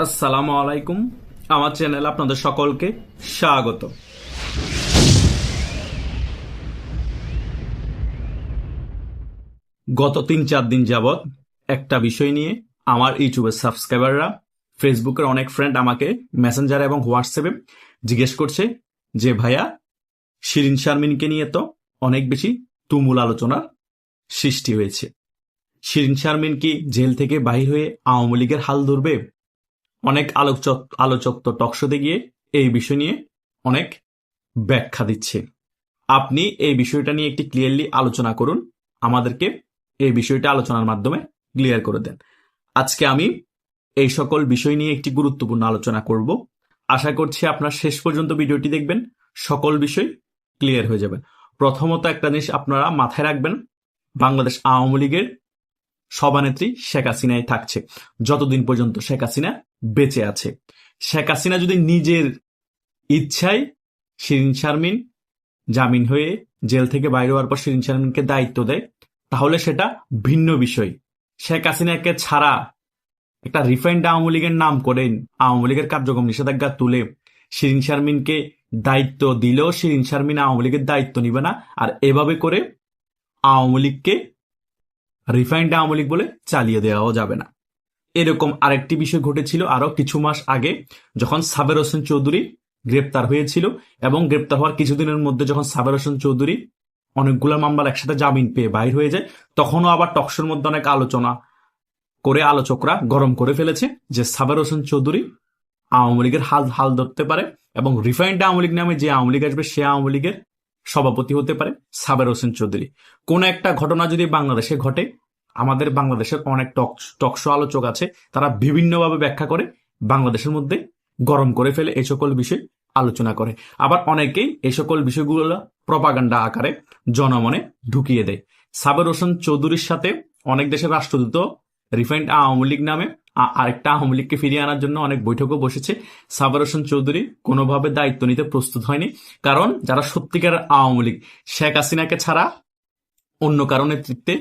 আসসালামু আলাইকুম। আমার চ্যানেলে আপনাদের সকলকে স্বাগত। গত 3-4 দিন যাবৎ একটা বিষয় নিয়ে আমার ইউটিউবের সাবস্ক্রাইবাররা, ফেসবুকের অনেক ফ্রেন্ড আমাকে মেসেঞ্জার এবং হোয়াটসঅ্যাপে জিজ্ঞেস করছে যে ভাইয়া, শিরিন শারমিনকে নিয়ে তো অনেক বেশি তুমুল আলোচনার সৃষ্টি হয়েছে। শিরিন শারমিন কি জেল থেকে বাহির হয়ে আওয়ামী লীগের হাল ধরবে? অনেক আলোচক তো টকশোতে গিয়ে এই বিষয় নিয়ে অনেক ব্যাখ্যা দিচ্ছে। আপনি এই বিষয়টা নিয়ে একটি ক্লিয়ারলি আলোচনা করুন, আমাদেরকে এই বিষয়টা আলোচনার মাধ্যমে ক্লিয়ার করে দেন। আজকে আমি এই সকল বিষয় নিয়ে একটি গুরুত্বপূর্ণ আলোচনা করব। আশা করছি আপনার শেষ পর্যন্ত ভিডিওটি দেখবেন, সকল বিষয় ক্লিয়ার হয়ে যাবে। প্রথমত একটা জিনিস আপনারা মাথায় রাখবেন, বাংলাদেশ আওয়ামী লীগের সভানেত্রী শেখ হাসিনাই থাকছে যতদিন পর্যন্ত শেখ হাসিনা বেঁচে আছে। শেখ হাসিনা যদি নিজের ইচ্ছায় শিরিন শারমিন জামিন হয়ে জেল থেকে বাইরে হওয়ার পর শিরিন শারমিনকে দায়িত্ব দেয়, তাহলে সেটা ভিন্ন বিষয়। শেখ হাসিনাকে ছাড়া একটা রিফাইন্ড আওয়ামী লীগের নাম করেন আওয়ামী লীগের কার্যক্রম নিষেধাজ্ঞা তুলে শিরিন শারমিনকে দায়িত্ব দিলেও শিরিন শারমিন আওয়ামী লীগের দায়িত্ব নিবে না। আর এভাবে করে আওয়ামী লীগকে রিফাইন্ড আওয়ামী লীগ বলে চালিয়ে দেওয়াও যাবে না। এরকম আরেকটি বিষয় ঘটেছিল আরো কিছু মাস আগে, যখন সাবের হোসেন চৌধুরী গ্রেপ্তার হয়েছিল, এবং গ্রেপ্তার হওয়ার কিছুদিনের মধ্যে যখন সাবের হোসেন চৌধুরী অনেকগুলো মামলার একসাথে জামিন পেয়ে বাইর হয়ে যায়, তখনও আবার টকশোর মধ্যে অনেক আলোচনা করে আলোচকরা গরম করে ফেলেছে যে সাবের হোসেন চৌধুরী আওয়ামী লীগের হাল ধরতে পারে, এবং রিফাইন্ড আওয়ামী লীগ নামে যে আওয়ামী লীগ আসবে সে আওয়ামী লীগের সভাপতি হতে পারে সাবের হোসেন চৌধুরী। কোন একটা ঘটনা যদি বাংলাদেশে ঘটে, আমাদের বাংলাদেশের অনেক টকশো আলোচক আছে, তারা বিভিন্নভাবে ব্যাখ্যা করে বাংলাদেশের মধ্যে গরম করে ফেলে, এই সকল বিষয় আলোচনা করে। আবার অনেকেই এই সকল বিষয়গুলো প্রপাগান্ডা আকারে জনমনে ঢুকিয়ে দেয়। সাবের হোসেন চৌধুরীর সাথে অনেক দেশের রাষ্ট্রদূত রিফাইন্ড আওয়ামী লীগ নামে আরেকটা আওয়ামী লীগকে ফিরিয়ে আনার জন্য অনেক বৈঠকও বসেছে। সাবের হোসেন চৌধুরী কোনোভাবে দায়িত্ব নিতে প্রস্তুত হয়নি, কারণ যারা সত্যিকার আওয়ামী লীগ শেখ হাসিনাকে ছাড়া অন্য কারো নেতৃত্বে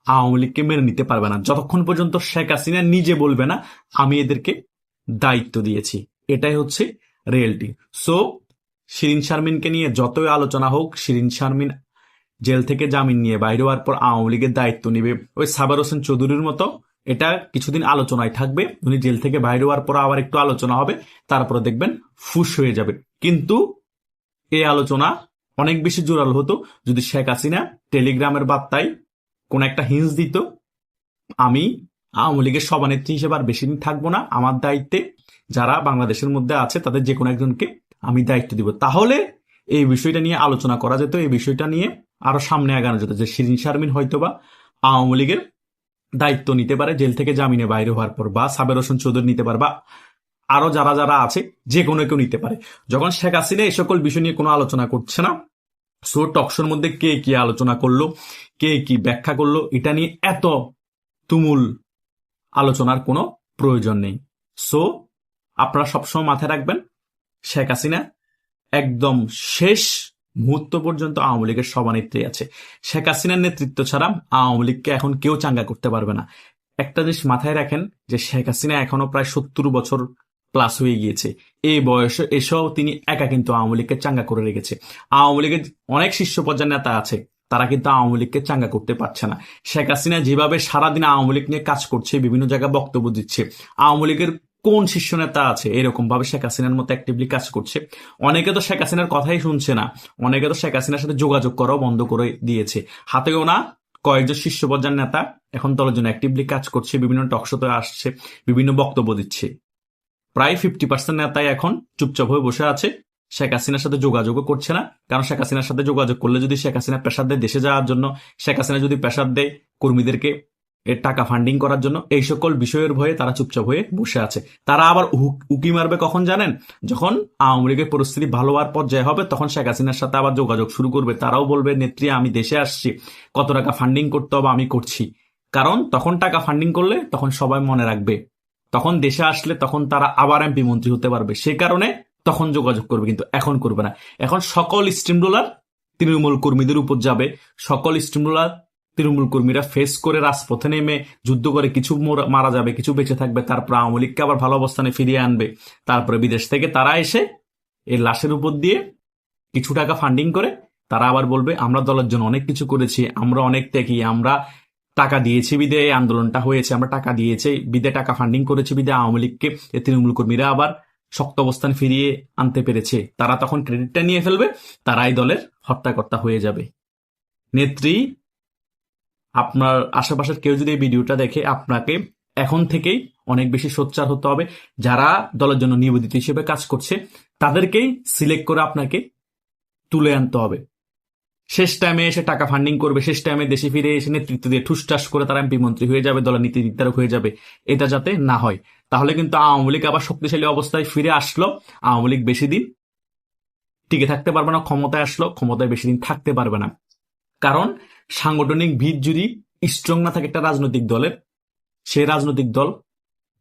আওয়ামী লীগকে মেনে নিতে পারবে না, যতক্ষণ পর্যন্ত শেখ হাসিনা নিজে বলবে না আমি এদেরকে দায়িত্ব দিয়েছি। এটাই হচ্ছে রিয়েলিটি। সো শিরিন শারমিনকে নিয়ে যতই আলোচনা হোক, শিরিন শারমিন জেল থেকে জামিন নিয়ে বাইরে হওয়ার পর আওয়ামী লীগের দায়িত্ব নিবে ওই সাবের হোসেন চৌধুরীর মতো। এটা কিছুদিন আলোচনায় থাকবে, উনি জেল থেকে বাইরে হওয়ার পর আবার একটু আলোচনা হবে, তারপরে দেখবেন ফুস হয়ে যাবে। কিন্তু এই আলোচনা অনেক বেশি জোরালো হতো যদি শেখ হাসিনা টেলিগ্রামের বার্তায় কোন একটা হিন্স দিত, আমি আওয়ামী লীগের সভানেত্রী হিসেবে আর বেশি দিন থাকবো না, আমার দায়িত্বে যারা বাংলাদেশের মধ্যে আছে তাদের যে কোনো একজনকে আমি দায়িত্ব দিব, তাহলে এই বিষয়টা নিয়ে আলোচনা করা যেত, এই বিষয়টা নিয়ে আরো সামনে আগানো যেত যে শিরিন শারমিন হয়তোবা আওয়ামী লীগের দায়িত্ব নিতে পারে জেল থেকে জামিনে বাইরে হওয়ার পর, বা সাবের হোসেন চৌধুরী নিতে পারে, বা আরো যারা যারা আছে যে কোনো কেউ নিতে পারে। যখন শেখ হাসিনা এই সকল বিষয় নিয়ে কোনো আলোচনা করছে না, সো টকশোর মধ্যে কে কি আলোচনা করলো, কে কি ব্যাখ্যা করলো, এটা নিয়ে এত তুমুল আলোচনার কোনো প্রয়োজন নেই। সো আপনারা সবসময় মাথায় রাখবেন, শেখ হাসিনা একদম শেষ মুহূর্ত পর্যন্ত আওয়ামী লীগের সভানেত্রী আছে। শেখ হাসিনার নেতৃত্ব ছাড়া আওয়ামী লীগকে এখন কেউ চাঙ্গা করতে পারবে না। একটা জিনিস মাথায় রাখেন যে শেখ হাসিনা এখনো প্রায় 70 বছর প্লাস হয়ে গিয়েছে, এই বয়সে এসেও তিনি একা কিন্তু আওয়ামী লীগকে চাঙ্গা করে রেখেছে। আওয়ামী লীগের অনেক শীর্ষ পর্যায়ের নেতা আছে, তারা কিন্তু আওয়ামী লীগকে চাঙ্গা করতে পারছে না। শেখ হাসিনা যেভাবে সারাদিন আওয়ামী লীগ নিয়ে কাজ করছে, বিভিন্ন জায়গায় বক্তব্য দিচ্ছে, আওয়ামী লীগের কোন শীর্ষ নেতা আছে এরকম ভাবে শেখ হাসিনার মতো অ্যাক্টিভলি কাজ করছে? অনেকে তো শেখ হাসিনার কথাই শুনছে না, অনেকে তো শেখ হাসিনার সাথে যোগাযোগ করাও বন্ধ করে দিয়েছে। হাতেও না কয়েকজন শীর্ষ পর্যায়ের নেতা এখন দলের জন্য অ্যাক্টিভলি কাজ করছে, বিভিন্ন টকশোতে আসছে, বিভিন্ন বক্তব্য দিচ্ছে। প্রায় 50% নেতাই এখন চুপচাপ হয়ে বসে আছে, শেখ হাসিনার সাথে যোগাযোগও করছে না। কারণ শেখ হাসিনার সাথে যোগাযোগ করলে যদি শেখ হাসিনা প্রেসার দেয় দেশে যাওয়ার জন্য, শেখ হাসিনা যদি প্রেসার দেয় কর্মীদেরকে এর টাকা ফান্ডিং করার জন্য, এই সকল বিষয়ের ভয়ে তারা চুপচাপ হয়ে বসে আছে। তারা আবার উকি মারবে কখন জানেন? যখন আওয়ামী লীগের পরিস্থিতি ভালো হওয়ার পর্যায়ে হবে, তখন শেখ হাসিনার সাথে আবার যোগাযোগ শুরু করবে। তারাও বলবে নেত্রী আমি দেশে আসছি, কত টাকা ফান্ডিং করতে হবে আমি করছি। কারণ তখন টাকা ফান্ডিং করলে তখন সবাই মনে রাখবে, তখন দেশে আসলে তখন তারা আবার এমপি মন্ত্রী হতে পারবে, সে কারণে তখন যোগাযোগ করবে, কিন্তু এখন করবে না। এখন সকল স্টিম রোলার তৃণমূল কর্মীদের উপর যাবে, সকল স্টিম রোলার তৃণমূল কর্মীরা ফেস করে রাজপথে নেমে যুদ্ধ করে কিছু মারা যাবে, কিছু বেঁচে থাকবে, তারপর আওয়ামী লীগকে আবার ভালো অবস্থানে ফিরিয়ে আনবে। তারপরে বিদেশ থেকে তারা এসে এই লাশের উপর দিয়ে কিছু টাকা ফান্ডিং করে তারা আবার বলবে আমরা দলের জন্য অনেক কিছু করেছি, আমরা অনেক ত্যাগী, আমরা টাকা দিয়েছি বিদে এই আন্দোলনটা হয়েছে, আমরা টাকা দিয়েছি বিদে, টাকা ফান্ডিং করেছি বিদে আওয়ামী লীগকে তৃণমূল কর্মীরা আবার শক্ত অবস্থান ফিরিয়ে আনতে পেরেছে। তারা তখন ক্রেডিটটা নিয়ে ফেলবে, তারাই দলের হত্যাকর্তা হয়ে যাবে। নেত্রী, আপনার আশেপাশের কেউ যদি এই ভিডিওটা দেখে, আপনাকে এখন থেকেই অনেক বেশি সোচ্চার হতে হবে। যারা দলের জন্য নিবেদিত হিসেবে কাজ করছে তাদেরকেই সিলেক্ট করে আপনাকে তুলে আনতে হবে। শেষ টাইমে এসে টাকা ফান্ডিং করবে, শেষ টাইমে দেশে ফিরে এসে নেতৃত্ব দিয়ে ঠুসটাস করে তারা এমপি মন্ত্রী হয়ে যাবে, দলের নীতি নির্ধারক হয়ে যাবে। এটা যাতে না হয়, তাহলে কিন্তু আওয়ামী লীগ আবার শক্তিশালী অবস্থায় ফিরে আসলো, আওয়ামী লীগ বেশি দিন টিকে থাকতে পারবে না, ক্ষমতায় আসলো ক্ষমতায় বেশি দিন থাকতে পারবে না। কারণ সাংগঠনিক ভিত যদি স্ট্রং না থাকে একটা রাজনৈতিক দলের, সেই রাজনৈতিক দল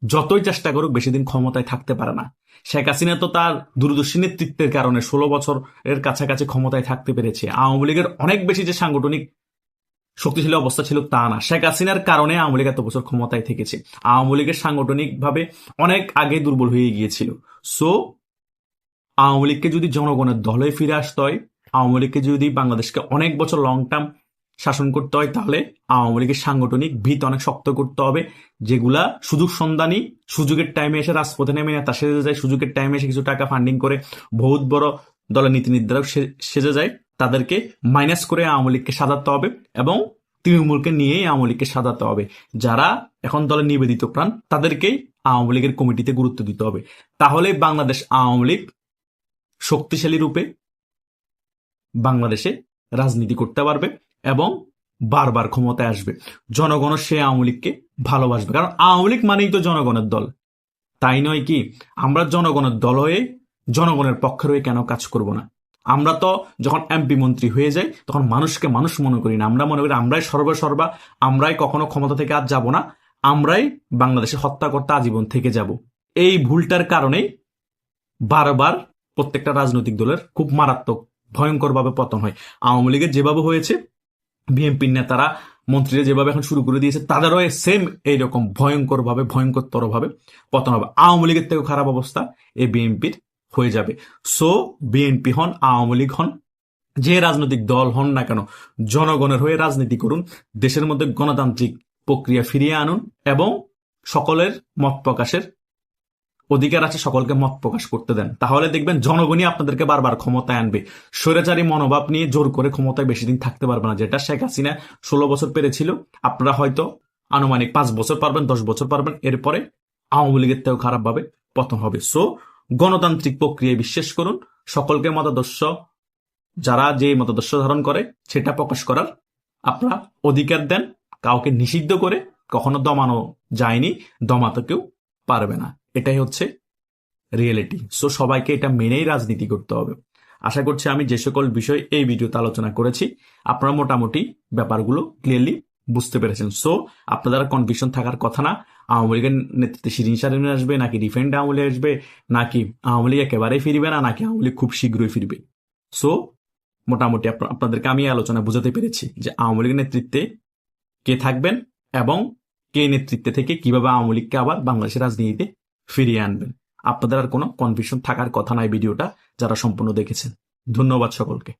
যতই চেষ্টা করুক বেশি দিন ক্ষমতায় থাকতে পারে না। শেখ হাসিনা তো তার দূরদর্শী নেতৃত্বের কারণে 16 বছরের কাছাকাছি ক্ষমতায় থাকতে পেরেছে। আওয়ামী লীগের অনেক বেশি যে সাংগঠনিক শক্তিশালী অবস্থা ছিল তা না, শেখ হাসিনার কারণে আওয়ামী লীগ এত বছর ক্ষমতায় থেকেছে। আওয়ামী লীগের সাংগঠনিক ভাবে অনেক আগে দুর্বল হয়ে গিয়েছিল। সো আওয়ামী লীগকে যদি জনগণের দলে ফিরে আসতে হয়, আওয়ামী লীগকে যদি বাংলাদেশকে অনেক বছর লং টার্ম শাসন করতে হয়, তাহলে আওয়ামী লীগের সাংগঠনিক ভিত অনেক শক্ত করতে হবে। যেগুলা সুযোগ সন্ধানী, সুযোগের টাইমে এসে রাজপথে নেমে নেতা সেজে যায়, সুযোগের টাইমে এসে কিছু টাকা ফান্ডিং করে বহুত বড় দলের নীতি নির্ধারক সেজে যায়, তাদেরকে মাইনাস করে আওয়ামী লীগকে সাজাতে হবে এবং তৃণমূলকে নিয়েই আওয়ামী লীগকে সাজাতে হবে। যারা এখন দলের নিবেদিত প্রাণ তাদেরকেই আওয়ামী লীগের কমিটিতে গুরুত্ব দিতে হবে। তাহলে বাংলাদেশ আওয়ামী লীগ শক্তিশালী রূপে বাংলাদেশে রাজনীতি করতে পারবে এবং বারবার ক্ষমতায় আসবে। জনগণ সে আওয়ামী লীগকে ভালোবাসবে, কারণ আওয়ামী লীগ মানেই তো জনগণের দল, তাই নয় কি? আমরা জনগণের দল হয়ে জনগণের পক্ষে হয়ে কেন কাজ করব না? আমরা তো যখন এমপি মন্ত্রী হয়ে যাই তখন মানুষকে মানুষ মনে করি না, আমরা মনে করি আমরাই সর্বসর্বা, আমরাই কখনো ক্ষমতা থেকে আজ যাব না, আমরাই বাংলাদেশে হত্যাকর্তা আজীবন থেকে যাব। এই ভুলটার কারণেই বারবার প্রত্যেকটা রাজনৈতিক দলের খুব মারাত্মক ভয়ঙ্করভাবে পতন হয়। আওয়ামী লীগের যেভাবে হয়েছে, বিএনপির নেতারা মন্ত্রীরা যেভাবে এখন শুরু করে দিয়েছে, তাদেরও সেম এইরকম ভয়ঙ্করভাবে, ভয়ঙ্করতরভাবে পতন হবে। আওয়ামী লীগের থেকেও খারাপ অবস্থা এই বিএনপির হয়ে যাবে। সো বিএনপি হন, আওয়ামী লীগ হন, যে রাজনৈতিক দল হন না কেন, জনগণের হয়ে রাজনীতি করুন, দেশের মধ্যে গণতান্ত্রিক প্রক্রিয়া ফিরিয়ে আনুন এবং সকলের মত প্রকাশের অধিকার আছে, সকলকে মত প্রকাশ করতে দেন। তাহলে দেখবেন জনগণই আপনাদেরকে বারবার ক্ষমতায় আনবে। স্বৈরাচারী মনোভাব নিয়ে জোর করে ক্ষমতায় বেশি দিন থাকতে পারবে না। যেটা শেখ হাসিনা 16 বছর পেরেছিল, আপনারা হয়তো আনুমানিক 5 বছর পারবেন, 10 বছর পারবেন, এরপরে আওয়ামী লীগের থেকেও খারাপভাবে পতন হবে। সো গণতান্ত্রিক প্রক্রিয়ায় বিশ্বাস করুন, সকলকে মতাদর্শ, যারা যে মতাদর্শ ধারণ করে সেটা প্রকাশ করার আপনারা অধিকার দেন। কাউকে নিষিদ্ধ করে কখনো দমানো যায়নি, দমাতে কেউ পারবে না। এটাই হচ্ছে রিয়েলিটি। সো সবাইকে এটা মেনেই রাজনীতি করতে হবে। আশা করছি আমি যে সকল বিষয় এই ভিডিওতে আলোচনা করেছি আপনারা মোটামুটি ব্যাপারগুলো ক্লিয়ারলি বুঝতে পেরেছেন। সো আপনাদের কনফিউশন থাকার কথা না। আওয়ামী লীগের নেতৃত্বে শিরিন শারমিন আসবে, নাকি ডিফেন্ড আওয়ামী লীগ আসবে, নাকি আওয়ামী লীগ একেবারেই ফিরবে না, নাকি আওয়ামী লীগ খুব শীঘ্রই ফিরবে। সো মোটামুটি আপনাদেরকে আমি আলোচনা বুঝাতে পেরেছি যে আওয়ামী লীগের নেতৃত্বে কে থাকবেন এবং কে নেতৃত্বে থেকে কিভাবে আওয়ামী লীগকে আবার বাংলাদেশের রাজনীতিতে ফিরিয়ে আনবেন। আপনাদের আর কোনো কনফিউশন থাকার কথা নাই ভিডিওটা যারা সম্পূর্ণ দেখেছেন। ধন্যবাদ সকলকে।